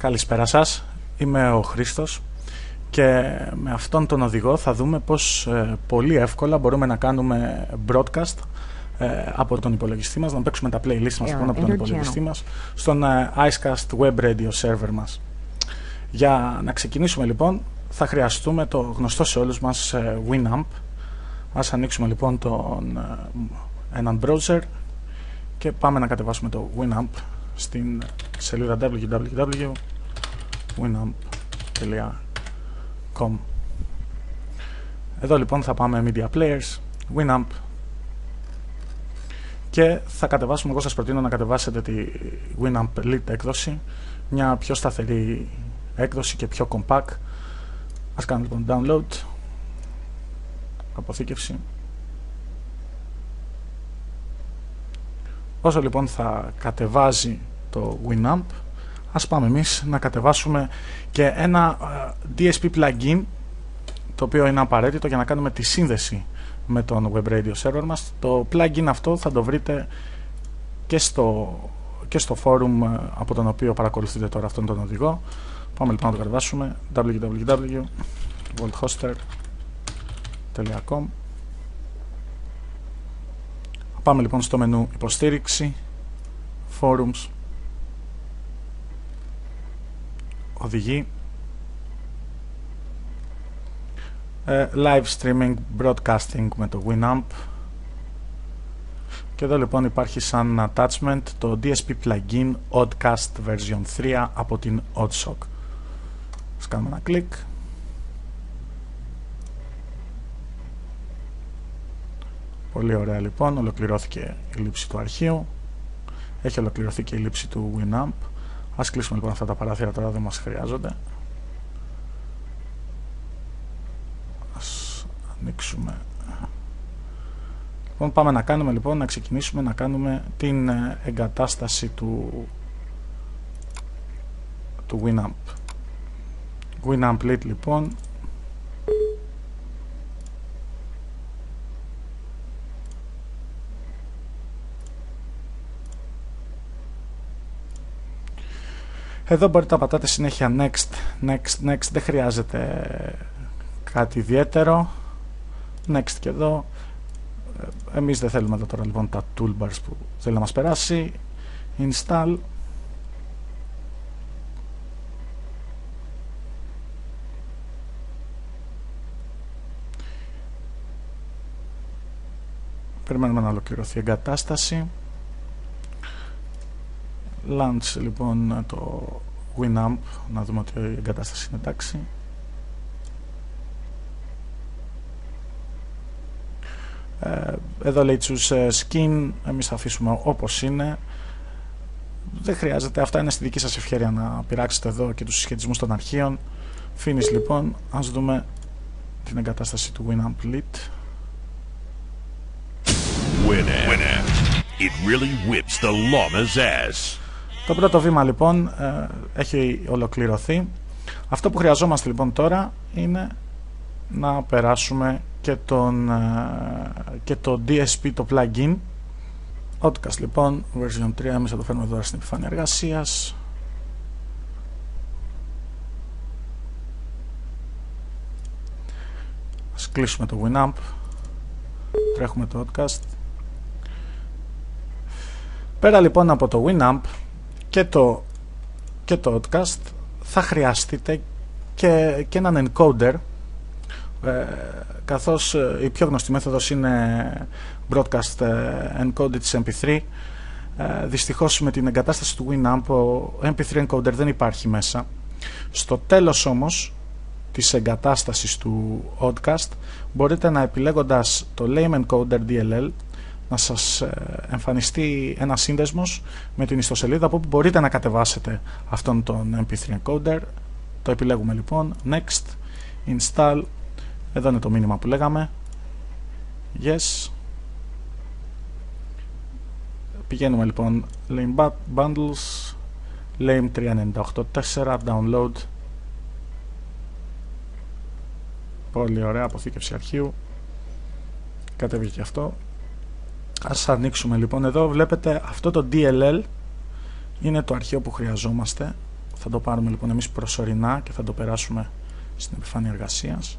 Καλησπέρα σας, είμαι ο Χρήστος και με αυτόν τον οδηγό θα δούμε πως πολύ εύκολα μπορούμε να κάνουμε broadcast από τον υπολογιστή μας, να παίξουμε τα playlist μας από τον υπολογιστή μας στον Icecast Web Radio server μας. Για να ξεκινήσουμε λοιπόν θα χρειαστούμε το γνωστό σε όλους μας Winamp. Ας ανοίξουμε λοιπόν έναν browser και πάμε να κατεβάσουμε το Winamp στην σελίδα www.winamp.com. Εδώ λοιπόν θα πάμε Media Players, Winamp και θα κατεβάσουμε, εγώ σας προτείνω να κατεβάσετε τη Winamp Lite έκδοση, μια πιο σταθερή έκδοση και πιο compact. Ας κάνουμε λοιπόν download, αποθήκευση. Όσο λοιπόν θα κατεβάζει το Winamp, ας πάμε εμείς να κατεβάσουμε και ένα DSP plugin, το οποίο είναι απαραίτητο για να κάνουμε τη σύνδεση με τον Web Radio server μας. Το plugin αυτό θα το βρείτε και στο forum από τον οποίο παρακολουθείτε τώρα αυτόν τον οδηγό. Πάμε λοιπόν να το κατεβάσουμε, www.volthoster.com. Πάμε λοιπόν στο μενού υποστήριξη, forums, οδηγή, live streaming, broadcasting με το Winamp, και εδώ λοιπόν υπάρχει σαν attachment το DSP plugin Oddcast version 3 από την Oddshock. Ας κάνουμε ένα κλικ. Πολύ ωραία λοιπόν, ολοκληρώθηκε η λήψη του αρχείου, έχει ολοκληρωθεί και η λήψη του Winamp. Ας κλείσουμε λοιπόν αυτά τα παράθυρα, τώρα δεν μας χρειάζονται. Ας ανοίξουμε. Λοιπόν, πάμε να κάνουμε λοιπόν, να ξεκινήσουμε να κάνουμε την εγκατάσταση του Winamp. Winamp Lite λοιπόν. Εδώ μπορείτε να πατάτε συνέχεια next, δεν χρειάζεται κάτι ιδιαίτερο. Next και εδώ. Εμείς δεν θέλουμε εδώ τώρα λοιπόν τα toolbars που θέλει να μας περάσει. Install. Περιμένουμε να ολοκληρωθεί η εγκατάσταση. Launch λοιπόν το Winamp, να δούμε ότι η εγκατάσταση είναι εντάξει. Εδώ λέει choose skin, εμείς θα αφήσουμε όπως είναι. Δεν χρειάζεται, αυτά είναι στη δική σας ευκαιρία να πειράξετε εδώ και τους συσχετισμούς των αρχείων. Finish λοιπόν, ας δούμε την εγκατάσταση του Winamp Lite. Winamp. It really whips the llama's ass. Το πρώτο βήμα λοιπόν έχει ολοκληρωθεί. Αυτό που χρειαζόμαστε λοιπόν τώρα είναι να περάσουμε και το DSP, το plugin Oddcast λοιπόν version 3. Εμείς θα το φέρουμε εδώ στην επιφάνεια εργασίας. Ας κλείσουμε το Winamp, τρέχουμε το Oddcast. Πέρα λοιπόν από το Winamp και το Oddcast θα χρειαστείτε και έναν encoder, καθώς η πιο γνωστή μέθοδος είναι broadcast encoded της MP3. Δυστυχώς με την εγκατάσταση του Winamp ο MP3 encoder δεν υπάρχει μέσα. Στο τέλος όμως της εγκατάστασης του Oddcast μπορείτε να, επιλέγοντας το Lame Encoder DLL, να σας εμφανιστεί ένα σύνδεσμος με την ιστοσελίδα από όπου μπορείτε να κατεβάσετε αυτόν τον MP3 encoder. Το επιλέγουμε λοιπόν, next, install. Εδώ είναι το μήνυμα που λέγαμε, yes. Πηγαίνουμε λοιπόν Lame Bundles, Lame 3984, download. Πολύ ωραία, αποθήκευση αρχείου. Κατέβηκε και αυτό. Ας ανοίξουμε λοιπόν. Εδώ βλέπετε αυτό το DLL είναι το αρχείο που χρειαζόμαστε. Θα το πάρουμε λοιπόν εμείς προσωρινά και θα το περάσουμε στην επιφάνεια εργασίας.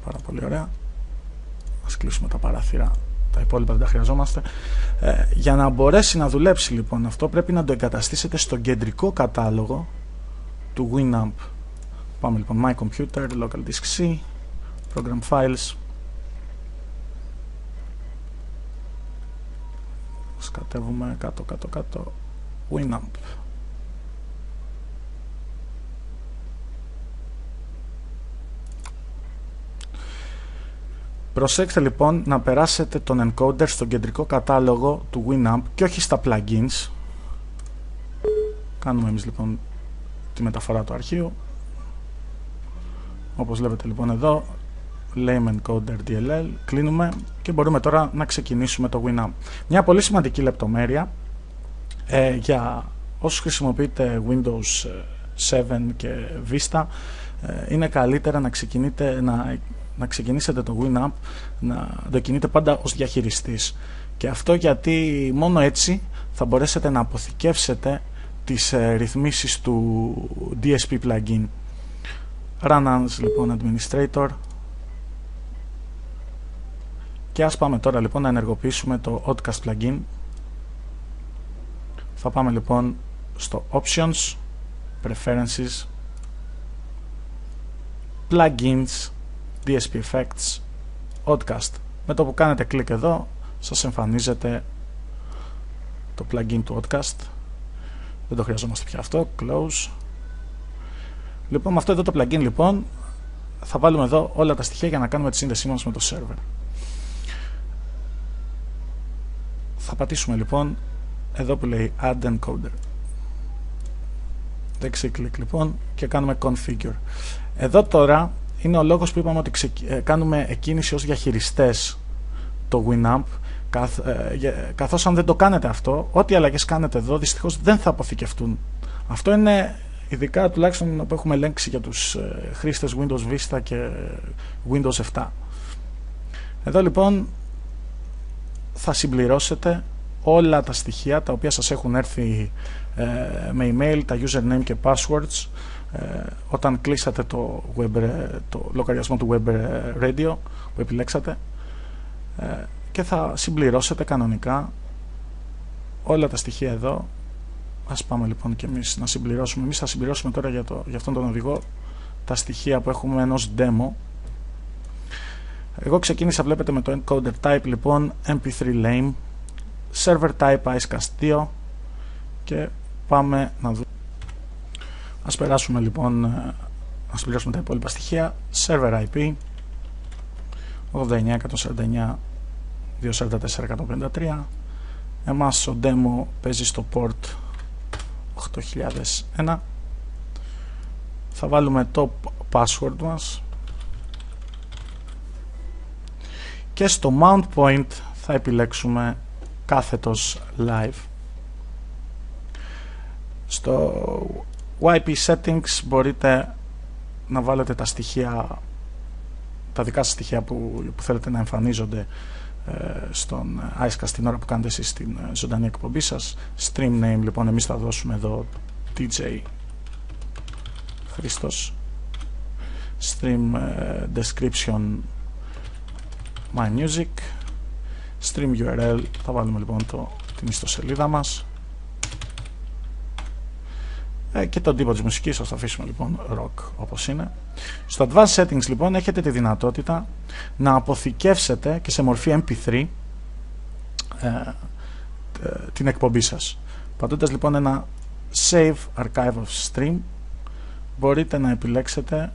Πάρα πολύ ωραία. Ας κλείσουμε τα παράθυρα, τα υπόλοιπα δεν τα χρειαζόμαστε. Για να μπορέσει να δουλέψει λοιπόν αυτό, πρέπει να το εγκαταστήσετε στον κεντρικό κατάλογο του Winamp. Πάμε λοιπόν My Computer, Local Disk C, Program Files. Σκατεύουμε κάτω Winamp. Προσέξτε λοιπόν να περάσετε τον encoder στον κεντρικό κατάλογο του Winamp και όχι στα plugins. Κάνουμε εμείς λοιπόν τη μεταφορά του αρχείου. Όπως βλέπετε λοιπόν εδώ, Lame Encoder DLL, κλείνουμε και μπορούμε τώρα να ξεκινήσουμε το Winamp. Μια πολύ σημαντική λεπτομέρεια για όσους χρησιμοποιείτε Windows 7 και Vista, είναι καλύτερα να ξεκινήσετε το Winamp, να το κινείτε πάντα ως διαχειριστής. Και αυτό γιατί μόνο έτσι θα μπορέσετε να αποθηκεύσετε τις ρυθμίσεις του DSP plugin. Run as λοιπόν administrator. Και ας πάμε τώρα λοιπόν να ενεργοποιήσουμε το Oddcast plugin. Θα πάμε λοιπόν στο Options, Preferences, Plugins, DSP Effects, Oddcast. Με το που κάνετε κλικ εδώ σας εμφανίζεται το plugin του Oddcast. Δεν το χρειαζόμαστε πια αυτό. Close. Λοιπόν, με αυτό εδώ το plugin λοιπόν θα βάλουμε εδώ όλα τα στοιχεία για να κάνουμε τη σύνδεσή μας με το server. Θα πατήσουμε λοιπόν εδώ που λέει Add Encoder. Δεξί κλικ λοιπόν και κάνουμε Configure. Εδώ τώρα είναι ο λόγος που είπαμε ότι κάνουμε εκκίνηση ως διαχειριστές το Winamp, καθώς αν δεν το κάνετε αυτό, ό,τι αλλαγές κάνετε εδώ δυστυχώς δεν θα αποθηκευτούν. Αυτό είναι ειδικά τουλάχιστον που έχουμε ελέγξει για τους χρήστες Windows Vista και Windows 7. Εδώ λοιπόν θα συμπληρώσετε όλα τα στοιχεία τα οποία σας έχουν έρθει με email, τα username και passwords όταν κλείσατε το λογαριασμό του Web Radio που επιλέξατε, και θα συμπληρώσετε κανονικά όλα τα στοιχεία εδώ. Ας πάμε λοιπόν και εμείς να συμπληρώσουμε. Εμείς θα συμπληρώσουμε τώρα για αυτόν τον οδηγό τα στοιχεία που έχουμε ενός demo. Εγώ ξεκίνησα, βλέπετε, με το encoder type λοιπόν mp3 lame, server type icecast 2 και πάμε να δούμε. Ας περάσουμε λοιπόν να συμπληρώσουμε τα υπόλοιπα στοιχεία. Server IP 89.149.244.153. Εμάς ο demo παίζει στο port 8001. Θα βάλουμε το password μας και στο mount point θα επιλέξουμε κάθετος live. Στο YP settings μπορείτε να βάλετε τα στοιχεία, τα δικά σας στοιχεία που θέλετε να εμφανίζονται στον Icecast την ώρα που κάνετε εσείς την ζωντανή εκπομπή σας. Stream name λοιπόν εμείς θα δώσουμε εδώ DJ Χρήστος. Stream description My Music. Stream URL θα βάλουμε λοιπόν την ιστοσελίδα μας, και τον τύπο της μουσικής θα αφήσουμε λοιπόν rock όπως είναι. Στο Advanced Settings λοιπόν έχετε τη δυνατότητα να αποθηκεύσετε και σε μορφή MP3 την εκπομπή σας. Πατώντας λοιπόν ένα Save Archive of Stream μπορείτε να επιλέξετε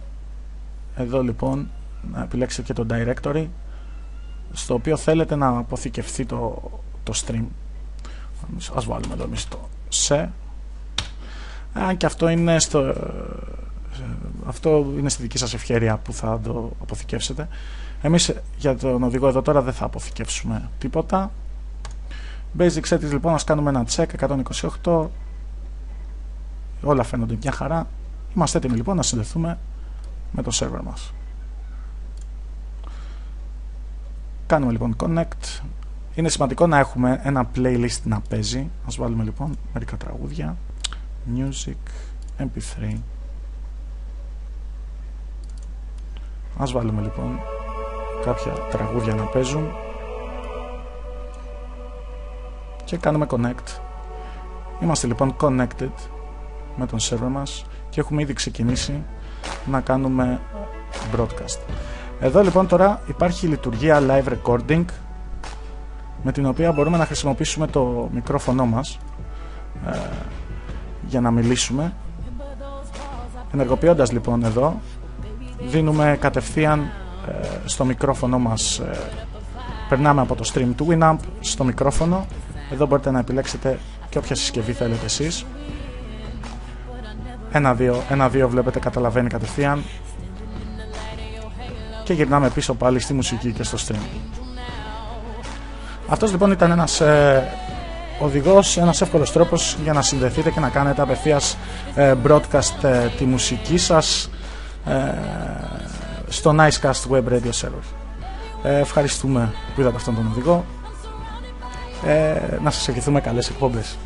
εδώ λοιπόν, να επιλέξετε και το directory στο οποίο θέλετε να αποθηκευθεί το stream. Ας βάλουμε εδώ εμείς το σε. Αν και αυτό είναι στη δική σας ευχέρεια που θα το αποθηκεύσετε. Εμείς για τον οδηγό εδώ τώρα δεν θα αποθηκεύσουμε τίποτα. Basic settings λοιπόν, ας κάνουμε ένα check 128. Όλα φαίνονται μια χαρά. Είμαστε έτοιμοι λοιπόν να συνδεθούμε με το server μας. Κάνουμε λοιπόν connect. είναι σημαντικό να έχουμε ένα playlist να παίζει. Ας βάλουμε λοιπόν μερικά τραγούδια. Music, MP3. Ας βάλουμε λοιπόν κάποια τραγούδια να παίζουν και κάνουμε connect. Είμαστε λοιπόν connected με τον server μας και έχουμε ήδη ξεκινήσει να κάνουμε broadcast. Εδώ λοιπόν τώρα υπάρχει η λειτουργία live recording, με την οποία μπορούμε να χρησιμοποιήσουμε το μικρόφωνο μας για να μιλήσουμε. Ενεργοποιώντας λοιπόν εδώ, δίνουμε κατευθείαν στο μικρόφωνο μας, περνάμε από το stream του Winamp στο μικρόφωνο. Εδώ μπορείτε να επιλέξετε και όποια συσκευή θέλετε εσείς. 1-2 βλέπετε, καταλαβαίνει κατευθείαν. Και γυρνάμε πίσω πάλι στη μουσική και στο stream. Αυτός λοιπόν ήταν ένας οδηγός, ένας εύκολος τρόπος για να συνδεθείτε και να κάνετε απευθείας broadcast τη μουσική σας στο Nicecast Web Radio Server. Ευχαριστούμε που είδατε αυτόν τον οδηγό. Να σας ευχηθούμε καλές εκπομπές.